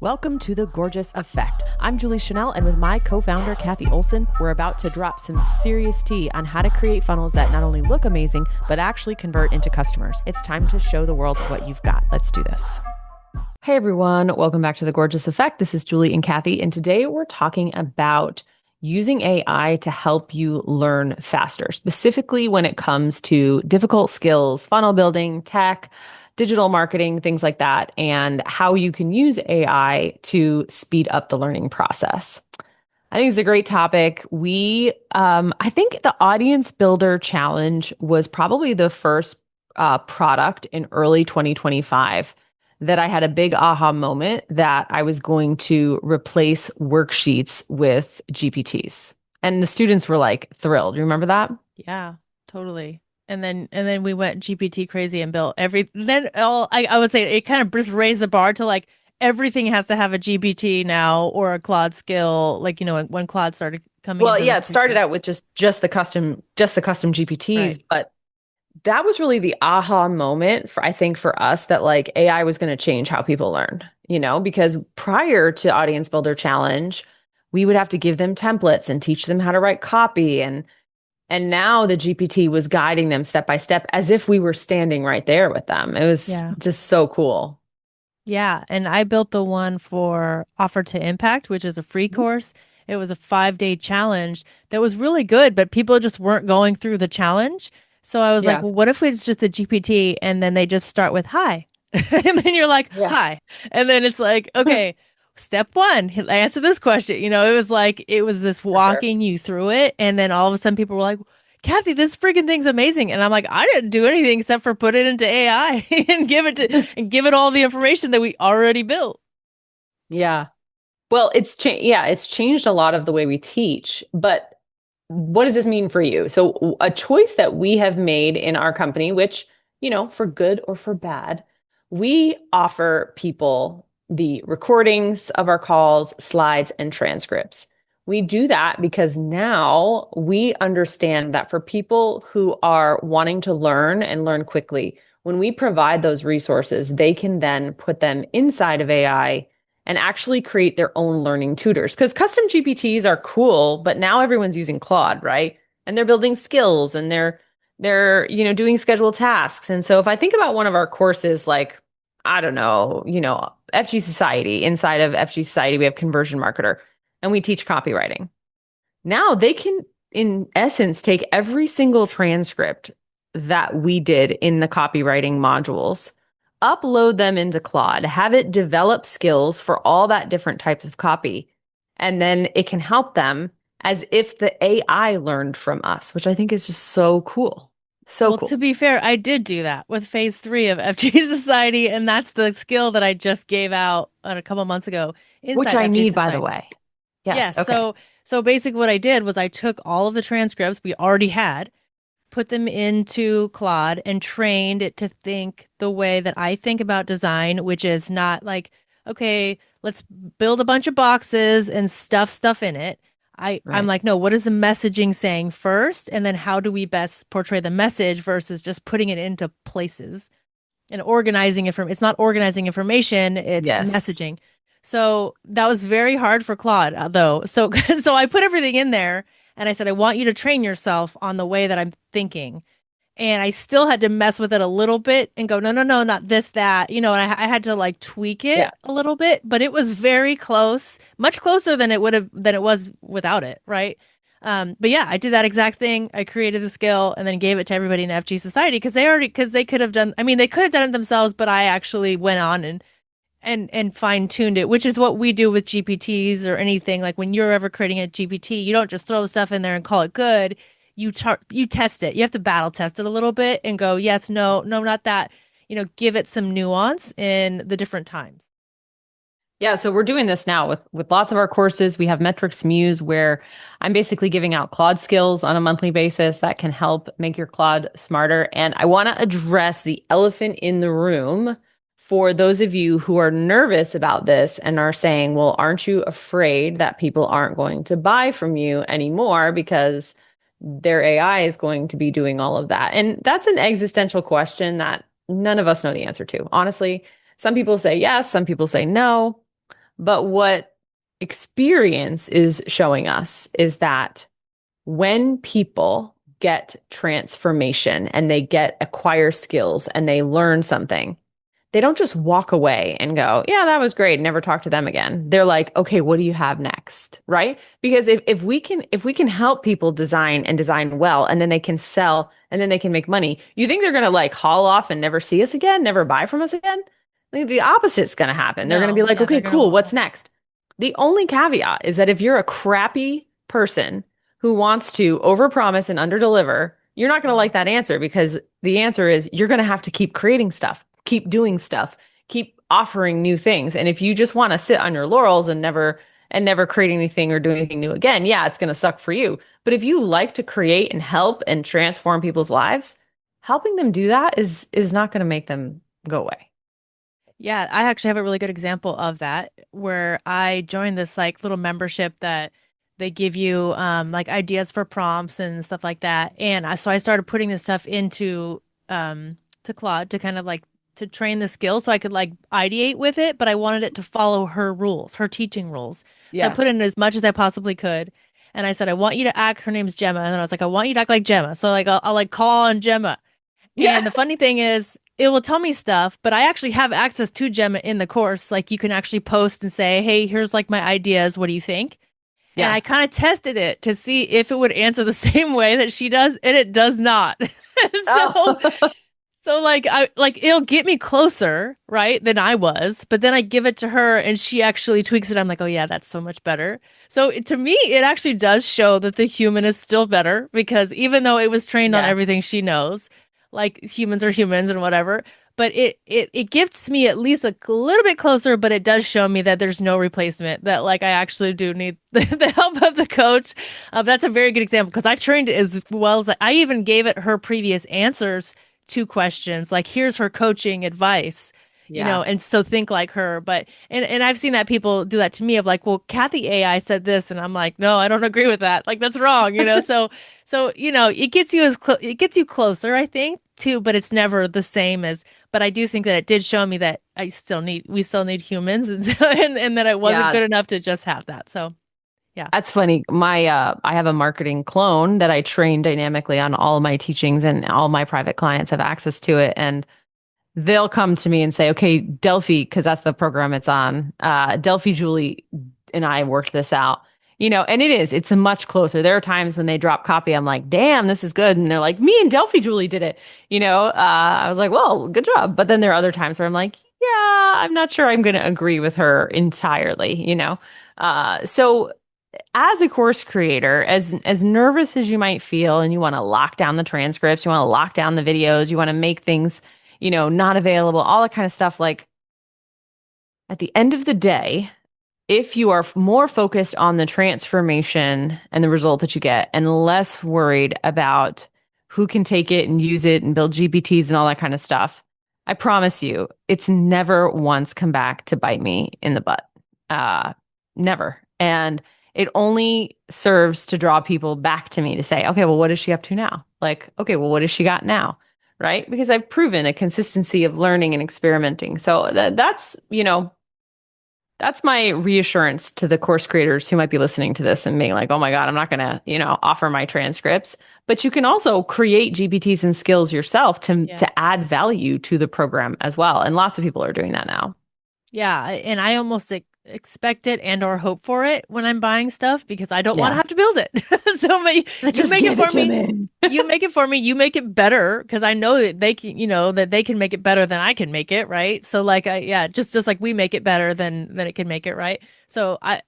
Welcome to The Gorgeous Effect. I'm Julie Chanel, and with my co-founder, Cathy Olson, we're about to drop some serious tea on how to create funnels that not only look amazing, but actually convert into customers. It's time to show the world what you've got. Let's do this. Hey everyone, welcome back to The Gorgeous Effect. This is Julie and Cathy, and today we're talking about using AI to help you learn faster, specifically when it comes to difficult skills, funnel building, tech, digital marketing, things like that, and how you can use AI to speed up the learning process. I think it's a great topic. I think the Audience Builder Challenge was probably the first product in early 2025 that I had a big aha moment that I was going to replace worksheets with GPTs. And the students were like thrilled. You remember that? Yeah, totally. And then we went GPT crazy and built I would say it kind of just raised the bar to like everything has to have a GPT now or a Claude skill, like when Claude started coming Well, into the yeah, it started picture. out with just the custom GPTs, Right. but that was really the aha moment for, I think, for us that like AI was going to change how people learn, because prior to Audience Builder Challenge, we would have to give them templates and teach them how to write copy, and now the GPT was guiding them step by step as if we were standing right there with them. It was Yeah. just so cool. Yeah. And I built the one for Offer to Impact, which is a free course. It was a 5-day challenge that was really good, but people just weren't going through the challenge. So I was like, Yeah. well, what if it's just a GPT and then they just start with hi? And then you're like, Yeah. hi. And then it's like, okay, step one, answer this question. It was like, it was this For sure. walking you through it. And then all of a sudden people were like, Cathy, this freaking thing's amazing. And I'm like, I didn't do anything except for put it into AI and give it all the information that we already built. Yeah. Well, it's changed a lot of the way we teach, but what does this mean for you? So a choice that we have made in our company, which, for good or for bad, we offer people the recordings of our calls, slides, and transcripts. We do that because now we understand that for people who are wanting to learn and learn quickly, when we provide those resources, they can then put them inside of AI and actually create their own learning tutors. Because custom GPTs are cool, but now everyone's using Claude, right? And they're building skills and they're doing scheduled tasks. And so if I think about one of our courses, like, I don't know, FG Society, inside of FG Society, we have Conversion Marketer and we teach copywriting. Now they can, in essence, take every single transcript that we did in the copywriting modules, upload them into Claude, have it develop skills for all that different types of copy, and then it can help them as if the AI learned from us, which I think is just so cool. So Well, to cool. be fair, I did do that with phase 3 of FG Society, and that's the skill that I just gave out a couple months ago Which inside I FG need, by the Society. way. Yes. Yes, Okay. so basically what I did was I took all of the transcripts we already had, put them into Claude and trained it to think the way that I think about design, which is not like, okay, let's build a bunch of boxes and stuff in it. I'm Right. like, no, what is the messaging saying first? And then how do we best portray the message versus just putting it into places and organizing it from it's not organizing information, it's Yes. messaging. So that was very hard for Claude, though. So so I put everything in there and I said, I want you to train yourself on the way that I'm thinking. And I still had to mess with it a little bit and go, no, no, no, not this, that, and I had to like tweak Yeah. it a little bit, but it was very close, much closer than it was without it, right? But yeah, I did that exact thing. I created the skill and then gave it to everybody in FG Society because they could have done, I mean, they could have done it themselves, but I actually went on and fine tuned it, which is what we do with GPTs or anything. Like when you're ever creating a GPT, you don't just throw the stuff in there and call it good. You test it. You have to battle test it a little bit and go, yes, no, no, not that. Give it some nuance in the different times. Yeah, so we're doing this now with lots of our courses. We have Metrics Muse where I'm basically giving out Claude skills on a monthly basis that can help make your Claude smarter. And I want to address the elephant in the room for those of you who are nervous about this and are saying, well, aren't you afraid that people aren't going to buy from you anymore because their AI is going to be doing all of that? And that's an existential question that none of us know the answer to. Honestly, some people say yes, some people say no. But what experience is showing us is that when people get transformation and they get acquire skills and they learn something, they don't just walk away and go, yeah, that was great, and never talk to them again. They're like, okay, what do you have next? Right? Because if we can help people design and design well, and then they can sell and then they can make money, you think they're gonna like haul off and never see us again, never buy from us again? I think the opposite's gonna happen. They're gonna be No, like, yeah, okay, they're gonna cool, what's want next? The only caveat is that if you're a crappy person who wants to overpromise and underdeliver, you're not going to more. like that answer because the answer is you're going to have to keep creating stuff, keep doing stuff, keep offering new things. And if you just want to sit on your laurels and never create anything or do anything new again, yeah, it's going to suck for you. But if you like to create and help and transform people's lives, helping them do that is not going to make them go away. Yeah, I actually have a really good example of that where I joined this like little membership that they give you like ideas for prompts and stuff like that. And so I started putting this stuff into to Claude to kind of like to train the skill so I could like ideate with it, but I wanted it to follow her rules, her teaching rules. So I Yeah. put in as much as I possibly could. And I said, I want you to act, her name's Gemma. And then I was like, I want you to act like Gemma. So like I'll like call on Gemma. Yeah. And the funny thing is, it will tell me stuff, but I actually have access to Gemma in the course. Like you can actually post and say, hey, here's like my ideas. What do you think? And Yeah. I kind of tested it to see if it would answer the same way that she does, and it does not. so Oh. so like I like it'll get me closer, right, than I was, but then I give it to her and she actually tweaks it. I'm like, "Oh yeah, that's so much better." So to me, it actually does show that the human is still better because even though it was trained on Yeah. everything she knows, like humans are humans and whatever, but it gets me at least a little bit closer, but it does show me that there's no replacement, that like I actually do need the help of the coach. That's a very good example because I trained it as well as I even gave it her previous answers two questions like here's her coaching advice, Yeah. and so think like her. But and I've seen that people do that to me of like, well, Kathy AI said this and I'm like, no, I don't agree with that, like that's wrong. So it gets you it gets you closer, I think, too, but it's never the same as. But I do think that it did show me that we still need humans, and that it wasn't Yeah. good enough to just have that. So yeah. That's funny. I have a marketing clone that I train dynamically on all of my teachings, and all my private clients have access to it. And they'll come to me and say, okay, Delphi, because that's the program it's on. Delphi, Julie and I worked this out, and it's much closer. There are times when they drop copy. I'm like, damn, this is good. And they're like, me and Delphi, Julie did it. I was like, well, good job. But then there are other times where I'm like, yeah, I'm not sure I'm going to agree with her entirely. So as a course creator, as nervous as you might feel, and you want to lock down the transcripts, you want to lock down the videos, you want to make things, not available, all that kind of stuff. Like at the end of the day, if you are more focused on the transformation and the result that you get, and less worried about who can take it and use it and build GPTs and all that kind of stuff, I promise you, it's never once come back to bite me in the butt. Uh, Never. And it only serves to draw people back to me to say, okay, well, what is she up to now? Like, okay, well, what has she got now? Right? Because I've proven a consistency of learning and experimenting. So that's my reassurance to the course creators who might be listening to this and being like, oh my God, I'm not going to, offer my transcripts. But you can also create GPTs and skills yourself to, Yeah. to add value to the program as well. And lots of people are doing that now. Yeah, and I almost expect it and or hope for it when I'm buying stuff because I don't want to Yeah. have to build it. So you Just make it give it for to me. me. You make it for me. You make it better because I know that they can, that they can make it better than I can make it, right? So like yeah, just like we make it better than it can make it, right? So I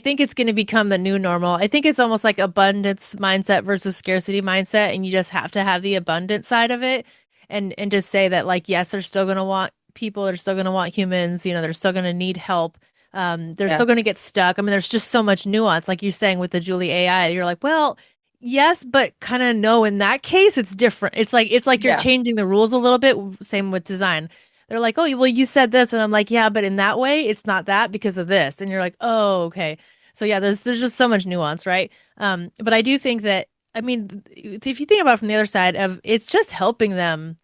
think it's going to become the new normal. I think it's almost like abundance mindset versus scarcity mindset, and you just have to have the abundant side of it, and just say that like yes, they're still going to want people, they're still going to want humans, they're still going to need help. They're Yeah. still going to get stuck. I mean, there's just so much nuance, like you're saying with the Julie AI. You're like, well, yes, but kind of no. In that case, it's different. It's like you're Yeah. changing the rules a little bit. Same with design. They're like, oh, well, you said this, and I'm like, yeah, but in that way, it's not that because of this. And you're like, oh, okay. So yeah, there's just so much nuance, right? But I do think that, I mean, if you think about it from the other side of, it's just helping them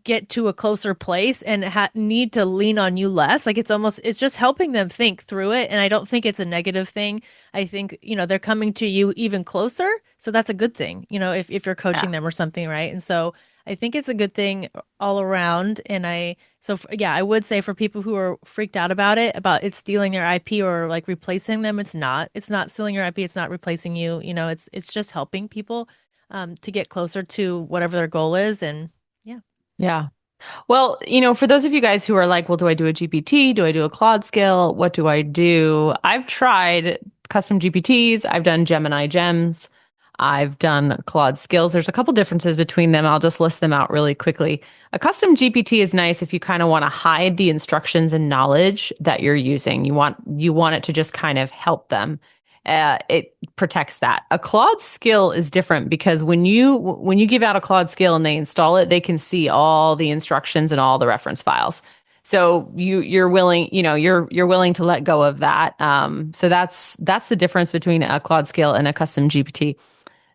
get to a closer place and need to lean on you less. Like it's just helping them think through it. And I don't think it's a negative thing. I think, they're coming to you even closer. So that's a good thing, if you're Yeah. coaching them or something, right? And so I think it's a good thing all around. Yeah, I would say for people who are freaked out about it stealing their IP or like replacing them, it's not. It's not stealing your IP. It's not replacing you. It's just helping people to get closer to whatever their goal is. And yeah. Yeah. Well, for those of you guys who are like, well, do I do a GPT? Do I do a Claude skill? What do I do? I've tried custom GPTs. I've done Gemini gems. I've done Claude skills. There's a couple differences between them. I'll just list them out really quickly. A custom GPT is nice if you kind of want to hide the instructions and knowledge that you're using. You want it to just kind of help them. It protects that. A Claude skill is different because when you give out a Claude skill and they install it, they can see all the instructions and all the reference files. So you're willing, you're willing to let go of that. So that's the difference between a Claude skill and a custom GPT.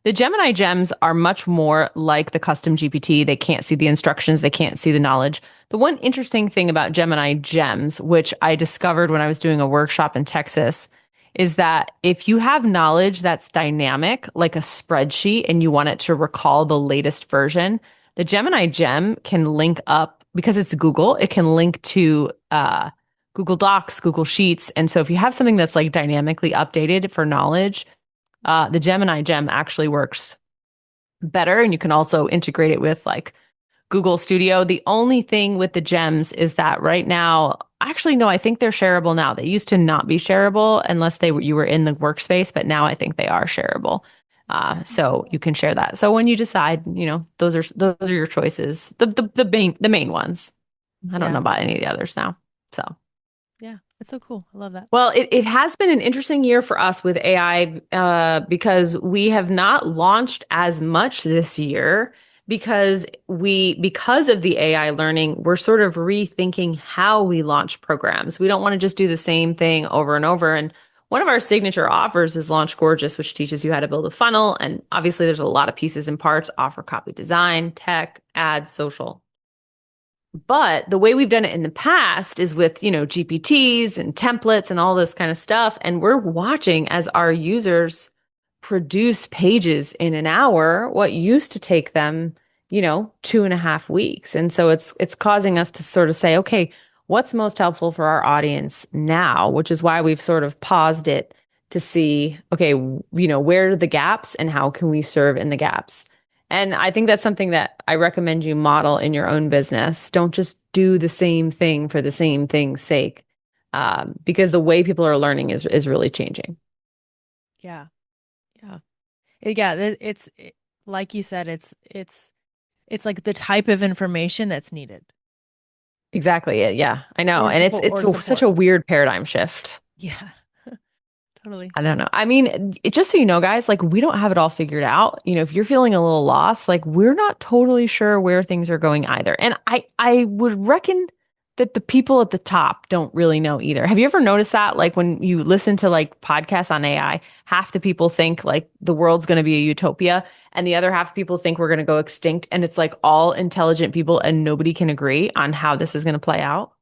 The Gemini gems are much more like the custom GPT. They can't see the instructions, they can't see the knowledge. The one interesting thing about Gemini gems, which I discovered when I was doing a workshop in Texas, is that if you have knowledge that's dynamic, like a spreadsheet, and you want it to recall the latest version, the Gemini gem can link up because it's Google, it can link to Google Docs, Google Sheets. And so if you have something that's like dynamically updated for knowledge, the Gemini gem actually works better. And you can also integrate it with like Google Studio. The only thing with the gems is that right now, actually, no, I think they're shareable now. They used to not be shareable unless you were in the workspace, but now I think they are shareable. So you can share that. So when you decide, those are your choices. The main ones. I don't know Yeah. about any of the others now. So. Yeah. It's so cool. I love that. Well, it has been an interesting year for us with AI because we have not launched as much this year because of the AI learning, we're sort of rethinking how we launch programs. We don't want to just do the same thing over and over. And one of our signature offers is Launch Gorgeous, which teaches you how to build a funnel. And obviously, there's a lot of pieces and parts, offer copy design, tech, ads, social. But the way we've done it in the past is with, GPTs and templates and all this kind of stuff. And we're watching as our users produce pages in an hour, what used to take them, 2.5 weeks. And so it's causing us to sort of say, okay, what's most helpful for our audience now? Which is why we've sort of paused it to see, okay, where are the gaps and how can we serve in the gaps? And I think that's something that I recommend you model in your own business. Don't just do the same thing for the same thing's sake, because the way people are learning is really changing. Yeah. Yeah. Yeah. Like you said, it's like the type of information that's needed Exactly. Yeah, I know. or And it's support it's or such support. a weird paradigm shift. Yeah. Totally. I don't know. I mean, just so you know, guys, like we don't have it all figured out. If you're feeling a little lost, like we're not totally sure where things are going either. And I would reckon that the people at the top don't really know either. Have you ever noticed that? Like when you listen to like podcasts on AI, half the people think like the world's going to be a utopia, and the other half of people think we're going to go extinct. And it's like all intelligent people, and nobody can agree on how this is going to play out.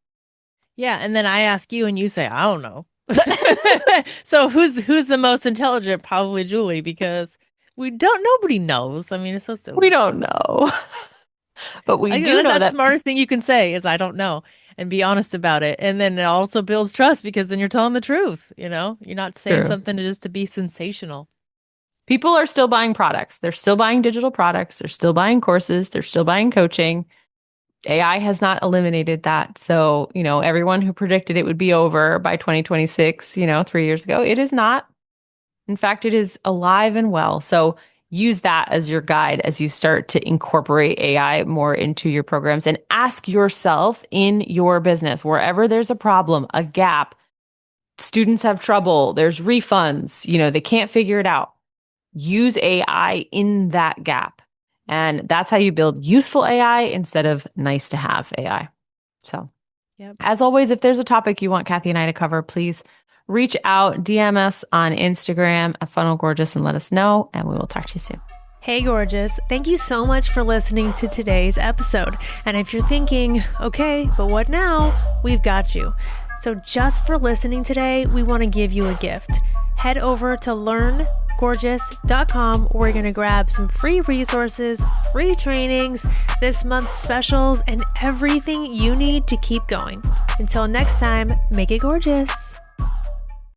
Yeah. And then I ask you and you say, I don't know. So who's the most intelligent? Probably Julie, because nobody knows. I mean, it's so We silly. don't know, but we do know That's the that. smartest thing you can say is I don't know and be honest about it. And then it also builds trust because then you're telling the truth, You're not saying True. something to be sensational. People are still buying products. They're still buying digital products. They're still buying courses. They're still buying coaching. AI has not eliminated that. So, everyone who predicted it would be over by 2026, 3 years ago, it is not. In fact, it is alive and well. So use that as your guide as you start to incorporate AI more into your programs and ask yourself in your business, wherever there's a problem, a gap, students have trouble, there's refunds, they can't figure it out. Use AI in that gap. And that's how you build useful AI instead of nice to have AI. So, Yep. as always, if there's a topic you want Cathy and I to cover, please reach out, DM us on Instagram at Funnel Gorgeous and let us know, and we will talk to you soon. Hey, gorgeous. Thank you so much for listening to today's episode. And if you're thinking, okay, but what now? We've got you. So just for listening today, we want to give you a gift. Head over to learngorgeous.com. We're going to grab some free resources, free trainings, this month's specials, and everything you need to keep going. Until next time, make it gorgeous.